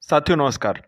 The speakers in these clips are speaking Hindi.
साथियों नमस्कार।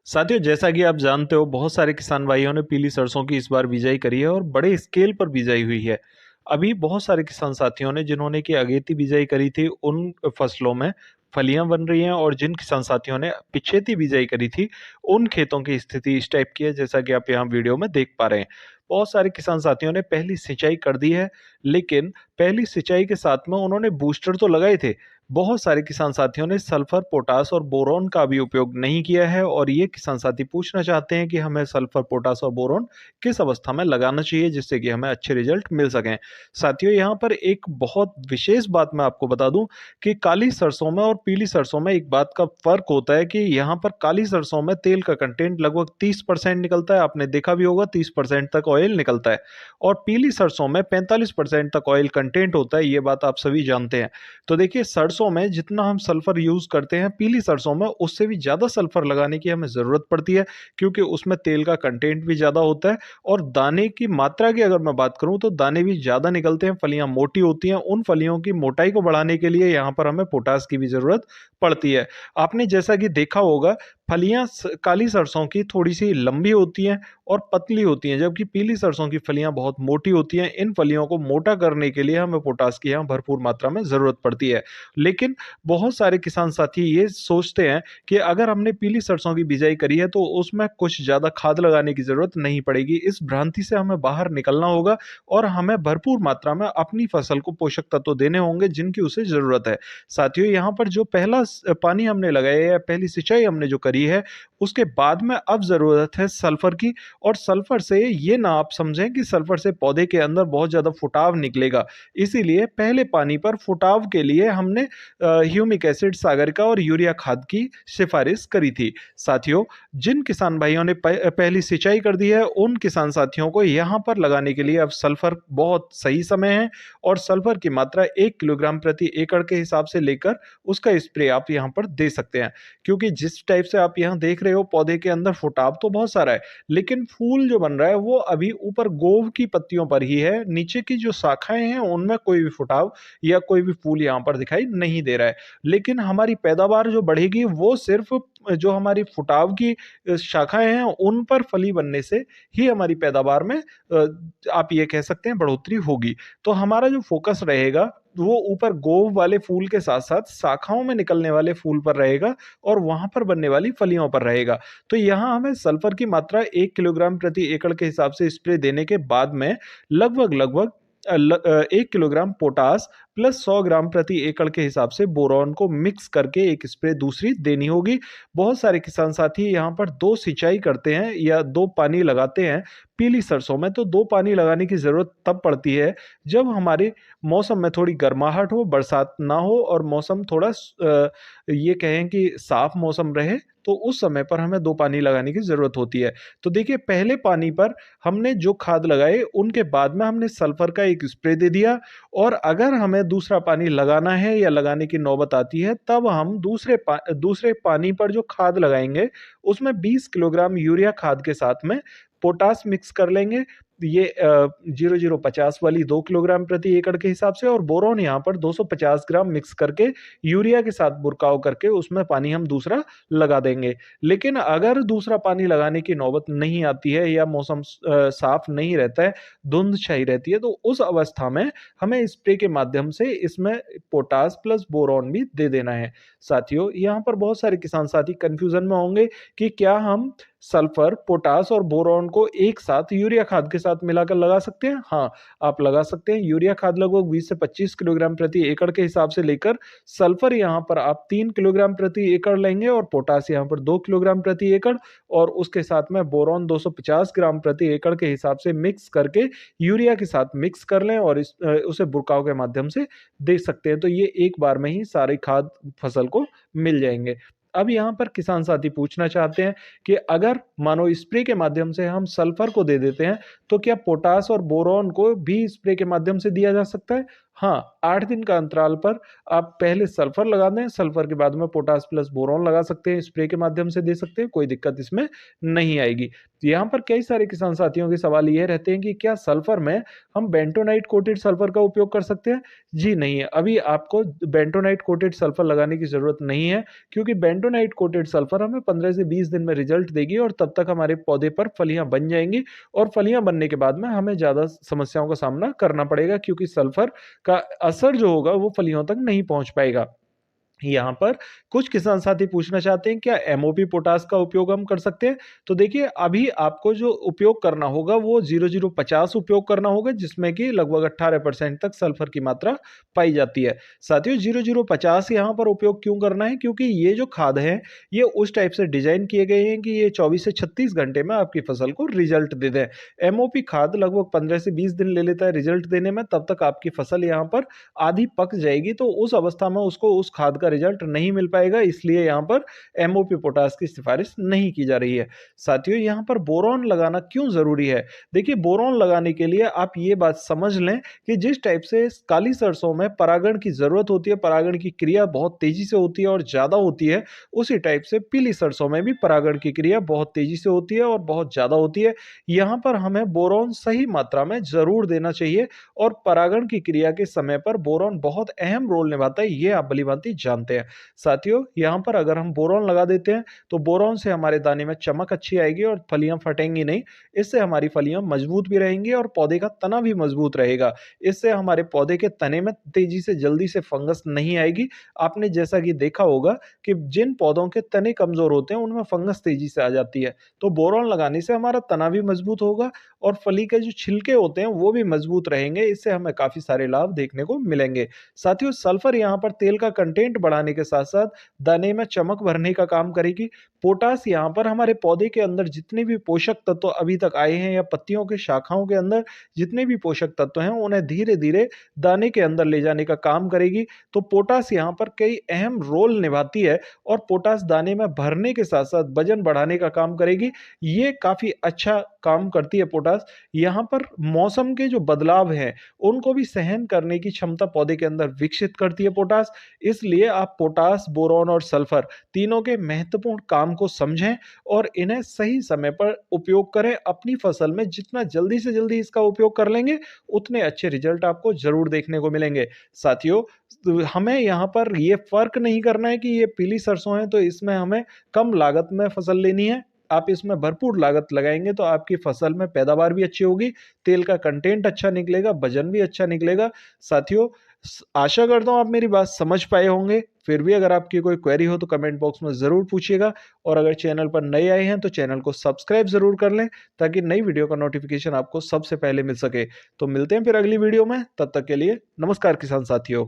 साथियों जैसा कि आप जानते हो बहुत सारे किसान भाइयों ने पीली सरसों की इस बार बिजाई करी है और बड़े स्केल पर बिजाई हुई है। अभी बहुत सारे किसान साथियों ने जिन्होंने कि अगेती बिजाई करी थी उन फसलों में फलियां बन रही हैं और जिन किसान साथियों ने पिछेती बिजाई करी थी उन खेतों की स्थिति इस टाइप की है जैसा कि आप यहाँ वीडियो में देख पा रहे हैं। बहुत सारे किसान साथियों ने पहली सिंचाई कर दी है, लेकिन पहली सिंचाई के साथ में उन्होंने बूस्टर तो लगाए थे। बहुत सारे किसान साथियों ने सल्फर, पोटास और बोरॉन का भी उपयोग नहीं किया है और ये किसान साथी पूछना चाहते हैं कि हमें सल्फर, पोटास और बोरॉन किस अवस्था में लगाना चाहिए जिससे कि हमें अच्छे रिजल्ट मिल सकें। साथियों यहाँ पर एक बहुत विशेष बात मैं आपको बता दूं कि काली सरसों में और पीली सरसों में एक बात का फ़र्क होता है कि यहाँ पर काली सरसों में तेल का कंटेंट लगभग 30% निकलता है, आपने देखा भी होगा 30% तक ऑयल निकलता है और पीली सरसों में 45% तक ऑयल कंटेंट होता है, ये बात आप सभी जानते हैं। तो देखिए सरसों में जितना हम सल्फर यूज़ करते हैं पीली सरसों में उससे भी ज़्यादा सल्फर लगाने की हमें ज़रूरत पड़ती है, क्योंकि उसमें तेल का कंटेंट भी ज़्यादा होता है और दाने की मात्रा की अगर मैं बात करूँ तो दाने भी ज़्यादा निकलते हैं, फलियाँ मोटी होती हैं। उन फलियों की मोटाई को बढ़ाने के लिए यहाँ पर हमें पोटास की भी ज़रूरत पड़ती है। आपने जैसा कि देखा होगा फलियाँ काली सरसों की थोड़ी सी लंबी होती हैं और पतली होती हैं, जबकि पीली सरसों की फलियां बहुत मोटी होती हैं। इन फलियों को मोटा करने के लिए हमें पोटास की यहाँ भरपूर मात्रा में ज़रूरत पड़ती है। लेकिन बहुत सारे किसान साथी ये सोचते हैं कि अगर हमने पीली सरसों की बिजाई करी है तो उसमें कुछ ज़्यादा खाद लगाने की ज़रूरत नहीं पड़ेगी। इस भ्रांति से हमें बाहर निकलना होगा और हमें भरपूर मात्रा में अपनी फसल को पोषक तत्व देने होंगे जिनकी उसे ज़रूरत है। साथियों यहाँ पर जो पहला पानी हमने लगाया या पहली सिंचाई हमने जो करी है उसके बाद में अब ज़रूरत है सल्फर की। और सल्फर से ये ना आप समझें कि सल्फर से पौधे के अंदर बहुत ज़्यादा फुटाव निकलेगा, इसीलिए पहले पानी पर फुटाव के लिए हमने ह्यूमिक एसिड, सागरिका और यूरिया खाद की सिफारिश करी थी। साथियों जिन किसान भाइयों ने पहली सिंचाई कर दी है उन किसान साथियों को यहाँ पर लगाने के लिए अब सल्फर बहुत सही समय है और सल्फर की मात्रा 1 किलोग्राम प्रति एकड़ के हिसाब से लेकर उसका स्प्रे आप यहाँ पर दे सकते हैं। क्योंकि जिस टाइप से आप यहाँ देख रहे हो पौधे के अंदर फुटाव तो बहुत सारा है, लेकिन फूल जो बन रहा है वो अभी ऊपर गोव की पत्तियों पर ही है, नीचे की जो शाखाएं हैं उनमें कोई भी फुटाव या कोई भी फूल यहाँ पर दिखाई नहीं दे रहा है। लेकिन हमारी पैदावार जो बढ़ेगी वो सिर्फ जो हमारी फुटाव की शाखाएं हैं उन पर फली बनने से ही हमारी पैदावार में आप ये कह सकते हैं बढ़ोतरी होगी। तो हमारा जो फोकस रहेगा वो ऊपर गोव वाले फूल के साथ साथ शाखाओं में निकलने वाले फूल पर रहेगा और वहां पर बनने वाली फलियों पर रहेगा। तो यहाँ हमें सल्फर की मात्रा 1 किलोग्राम प्रति एकड़ के हिसाब से स्प्रे देने के बाद में लगभग लगभग 1 किलोग्राम पोटास प्लस 100 ग्राम प्रति एकड़ के हिसाब से बोरॉन को मिक्स करके एक स्प्रे दूसरी देनी होगी। बहुत सारे किसान साथी यहाँ पर दो सिंचाई करते हैं या दो पानी लगाते हैं पीली सरसों में, तो दो पानी लगाने की ज़रूरत तब पड़ती है जब हमारे मौसम में थोड़ी गर्माहट हो, बरसात ना हो और मौसम थोड़ा ये कहें कि साफ मौसम रहे, तो उस समय पर हमें दो पानी लगाने की ज़रूरत होती है। तो देखिए पहले पानी पर हमने जो खाद लगाए उनके बाद में हमने सल्फर का एक स्प्रे दे दिया और अगर हमें दूसरा पानी लगाना है या लगाने की नौबत आती है तब हम दूसरे पानी पर जो खाद लगाएंगे उसमें 20 किलोग्राम यूरिया खाद के साथ में पोटास मिक्स कर लेंगे। ये 0050 वाली 2 किलोग्राम प्रति एकड़ के हिसाब से और बोरोन यहाँ पर 250 ग्राम मिक्स करके यूरिया के साथ बुरकाव करके उसमें पानी हम दूसरा लगा देंगे। लेकिन अगर दूसरा पानी लगाने की नौबत नहीं आती है या मौसम साफ नहीं रहता है, धुंध छाई रहती है, तो उस अवस्था में हमें स्प्रे के माध्यम से इसमें पोटास प्लस बोरॉन भी दे देना है। साथियों यहाँ पर बहुत सारे किसान साथी कंफ्यूजन में होंगे कि क्या हम सल्फर, पोटास और बोरॉन को एक साथ यूरिया खाद के साथ मिलाकर लगा सकते हैं? हाँ, आप लगा सकते हैं। यूरिया खाद लगभग 20 से 25 किलोग्राम प्रति एकड़ के हिसाब से लेकर सल्फर यहाँ पर आप 3 किलोग्राम प्रति एकड़ लेंगे और पोटास यहाँ पर 2 किलोग्राम प्रति एकड़ और उसके साथ में बोरॉन 250 ग्राम प्रति एकड़ के हिसाब से मिक्स करके यूरिया के साथ मिक्स कर लें और उसे बुरकाव के माध्यम से दे सकते हैं। तो ये एक बार में ही सारे खाद फसल को मिल जाएंगे। अब यहाँ पर किसान साथी पूछना चाहते हैं कि अगर मानो स्प्रे के माध्यम से हम सल्फर को दे देते हैं तो क्या पोटास और बोरॉन को भी स्प्रे के माध्यम से दिया जा सकता है? हाँ, 8 दिन का अंतराल पर आप पहले सल्फर लगा दें, सल्फर के बाद में पोटाश प्लस बोरॉन लगा सकते हैं, स्प्रे के माध्यम से दे सकते हैं, कोई दिक्कत इसमें नहीं आएगी। यहाँ पर कई सारे किसान साथियों के सवाल ये रहते हैं कि क्या सल्फर में हम बेंटोनाइट कोटेड सल्फर का उपयोग कर सकते हैं? जी नहीं, अभी आपको बेंटोनाइट कोटेड सल्फर लगाने की ज़रूरत नहीं है, क्योंकि बेंटोनाइट कोटेड सल्फर हमें 15 से 20 दिन में रिजल्ट देगी और तब तक हमारे पौधे पर फलियाँ बन जाएँगी और फलियाँ बनने के बाद में हमें ज़्यादा समस्याओं का सामना करना पड़ेगा, क्योंकि सल्फर का असर जो होगा वो फलियों तक नहीं पहुंच पाएगा। यहाँ पर कुछ किसान साथी पूछना चाहते हैं क्या एमओपी पोटास का उपयोग हम कर सकते हैं? तो देखिए अभी आपको जो उपयोग करना होगा वो 0050 उपयोग करना होगा, जिसमें कि लगभग 18% तक सल्फर की मात्रा पाई जाती है। साथियों 0050 यहाँ पर उपयोग क्यों करना है? क्योंकि ये जो खाद है ये उस टाइप से डिजाइन किए गए हैं कि ये 24 से 36 घंटे में आपकी फसल को रिजल्ट दे दें। एमओपी खाद लगभग 15 से 20 दिन ले लेता है रिजल्ट देने में, तब तक आपकी फसल यहाँ पर आधी पक जाएगी, तो उस अवस्था में उसको उस खाद का रिजल्ट नहीं मिल पाएगा, इसलिए यहाँ पर एमओपी पोटास की सिफारिश नहीं की जा रही है। साथियों यहाँ पर बोरॉन लगाना क्यों जरूरी है? देखिए बोरॉन लगाने के लिए आप ये बात समझ लें कि जिस टाइप से काली सरसों में परागण की जरूरत होती है, परागण की क्रिया बहुत तेजी से होती है और ज्यादा होती है, उसी टाइप से पीली सरसों में भी परागण की क्रिया बहुत तेजी से होती है और बहुत ज्यादा होती है। यहाँ पर हमें बोरॉन सही मात्रा में जरूर देना चाहिए और परागण की क्रिया के समय पर बोरॉन बहुत अहम रोल निभाता है, ये आप भलीभांति जानते हैं। साथियों यहाँ पर अगर हम बोरॉन लगा देते हैं तो बोरॉन से हमारे दाने में चमक अच्छी आएगी और फलियां फटेंगी नहीं। इससे हमारी फलियां मजबूत भी रहेंगी और पौधे का तना भी मजबूत रहेगा। इससे हमारे पौधे के तने में तेजी से जल्दी से फंगस नहीं आएगी। आपने जैसा कि देखा होगा कि जिन पौधों के तने कमजोर होते हैं उनमें फंगस तेजी से आ जाती है, तो बोरॉन लगाने से हमारा तना भी मजबूत होगा और फली के जो छिलके होते हैं वो भी मजबूत रहेंगे। इससे हमें काफी सारे लाभ देखने को मिलेंगे। साथियों सल्फर यहाँ पर तेल का कंटेंट बढ़ाने के साथ साथ दाने में चमक भरने का काम करेगी। पोटास यहाँ पर हमारे पौधे के अंदर जितने भी पोषक तत्व अभी तक आए हैं या पत्तियों के शाखाओं के अंदर जितने भी पोषक तत्व हैं उन्हें धीरे धीरे दाने के अंदर ले जाने का काम करेगी। तो पोटास यहाँ पर कई अहम रोल निभाती है और पोटास दाने में भरने के साथ साथ वजन बढ़ाने का काम करेगी। ये काफी अच्छा काम करती है पोटास। यहाँ पर मौसम के जो बदलाव हैं उनको भी सहन करने की क्षमता पौधे के अंदर विकसित करती है पोटास। इसलिए आप पोटास, बोरॉन और सल्फर तीनों के महत्वपूर्ण काम को समझें और इन्हें सही समय पर उपयोग करें। अपनी फसल में जितना जल्दी से जल्दी इसका उपयोग कर लेंगे उतने अच्छे रिजल्ट आपको जरूर देखने को मिलेंगे। साथियों हमें यहाँ पर ये फर्क नहीं करना है कि ये पीली सरसों है तो इसमें हमें कम लागत में फसल लेनी है। आप इसमें भरपूर लागत लगाएंगे तो आपकी फसल में पैदावार भी अच्छी होगी, तेल का कंटेंट अच्छा निकलेगा, वजन भी अच्छा निकलेगा। साथियों आशा करता हूं आप मेरी बात समझ पाए होंगे। फिर भी अगर आपकी कोई क्वेरी हो तो कमेंट बॉक्स में जरूर पूछिएगा और अगर चैनल पर नए आए हैं तो चैनल को सब्सक्राइब जरूर कर लें ताकि नई वीडियो का नोटिफिकेशन आपको सबसे पहले मिल सके। तो मिलते हैं फिर अगली वीडियो में, तब तक के लिए नमस्कार किसान साथियों।